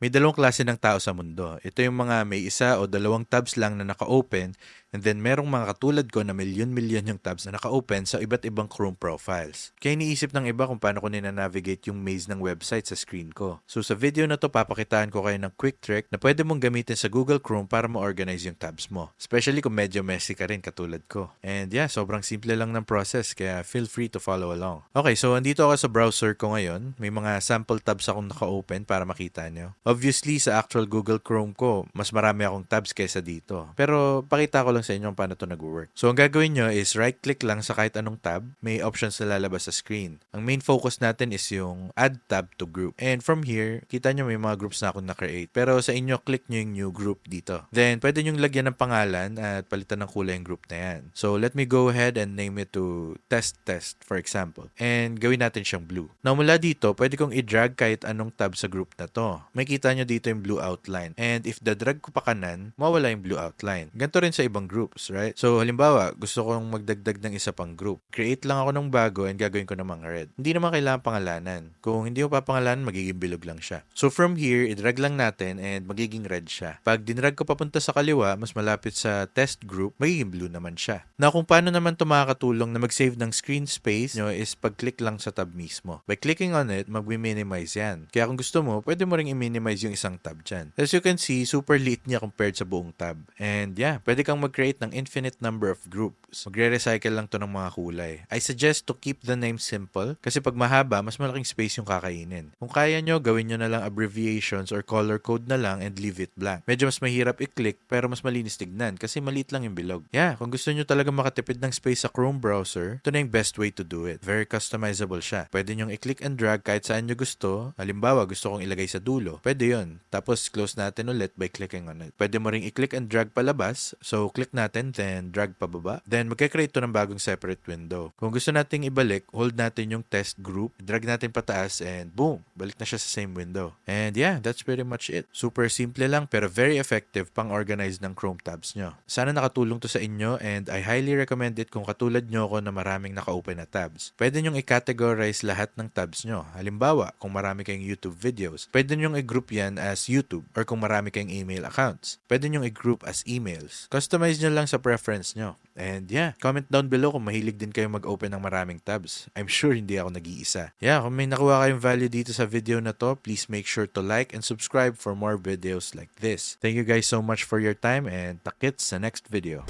May dalawang klase ng tao sa mundo. Ito yung mga may isa o dalawang tabs lang na naka-open, and then merong mga katulad ko na milyon-milyon yung tabs na naka-open sa iba't ibang Chrome profiles. Kaya iniisip ng iba kung paano ko nina-navigate yung maze ng website sa screen ko. So sa video na to, papakitaan ko kayo ng quick trick na pwede mong gamitin sa Google Chrome para ma-organize yung tabs mo. Especially kung medyo messy ka rin katulad ko. And yeah, sobrang simple lang ng process, kaya feel free to follow along. Okay, so andito ako sa browser ko ngayon. May mga sample tabs akong naka-open para makita nyo. Obviously, sa actual Google Chrome ko, mas marami akong tabs kaysa dito. Pero pakita ko lang sa inyo paano to nag-work. So ang gagawin nyo is right-click lang sa kahit anong tab. May options na lalabas sa screen. Ang main focus natin is yung add tab to group. And from here, kita nyo may mga groups na akong na-create. Pero sa inyo, click nyo yung new group dito. Then, pwede nyo lagyan ng pangalan at palitan ng kulay yung group na yan. So let me go ahead and name it to test, for example. And gawin natin siyang blue. Now mula dito, pwede kong i-drag kahit anong tab sa group na to. May kita nyo dito yung blue outline. And if the-drag ko pa kanan, mawala yung blue outline. Ganito rin sa ibang groups, right? So halimbawa, gusto kong magdagdag ng isa pang group. Create lang ako ng bago and gagawin ko namang red. Hindi naman kailangan pangalanan. Kung hindi mo papangalanan, magiging bilog lang siya. So from here, i-drag lang natin and magiging red siya. Pag dinrag ko papunta sa kaliwa, mas malapit sa test group, magiging blue naman siya. Now kung paano naman ito makakatulong na mag-save ng screen space nyo is pag-click lang sa tab mismo. By clicking on it, mag-minimize yan. Kaya kung gusto mo, pwede mo ring i-minimize yung isang tab dyan. As you can see, super liit niya compared sa buong tab. And yeah, pwede kang mag-create ng infinite number of groups. Magre-recycle lang to ng mga kulay. I suggest to keep the name simple kasi pag mahaba, mas malaking space yung kakainin. Kung kaya nyo, gawin nyo na lang abbreviations or color code na lang and leave it blank. Medyo mas mahirap i-click pero mas malinis tignan kasi maliit lang yung bilog. Yeah, kung gusto nyo talaga makatipid ng space sa Chrome browser, ito na yung best way to do it. Very customizable siya. Pwede nyong i-click and drag kahit saan nyo gusto. Halimbawa, gusto kong ilagay sa dulo. Pwede yun. Tapos, close natin ulit by clicking on it. Pwede mo ring i-click and drag palabas. So, click natin, then drag pababa. Then, magka-create to ng bagong separate window. Kung gusto nating ibalik, hold natin yung test group, drag natin pataas, and boom! Balik na siya sa same window. And yeah, that's pretty much it. Super simple lang, pero very effective pang organize ng Chrome tabs nyo. Sana nakatulong to sa inyo, and I highly recommend it kung katulad nyo ko na maraming naka-open na tabs. Pwede nyong i-categorize lahat ng tabs nyo. Halimbawa, kung marami kayong YouTube videos, pwede nyong i-group yan as YouTube, or kung marami kayong email accounts, pwede nyong i-group as emails. Customize nyo lang sa preference nyo. And yeah, comment down below kung mahilig din kayo mag-open ng maraming tabs. I'm sure hindi ako nag-iisa. Yeah, kung may nakuha kayong value dito sa video na to, please make sure to like and subscribe for more videos like this. Thank you guys so much for your time and takits sa next video.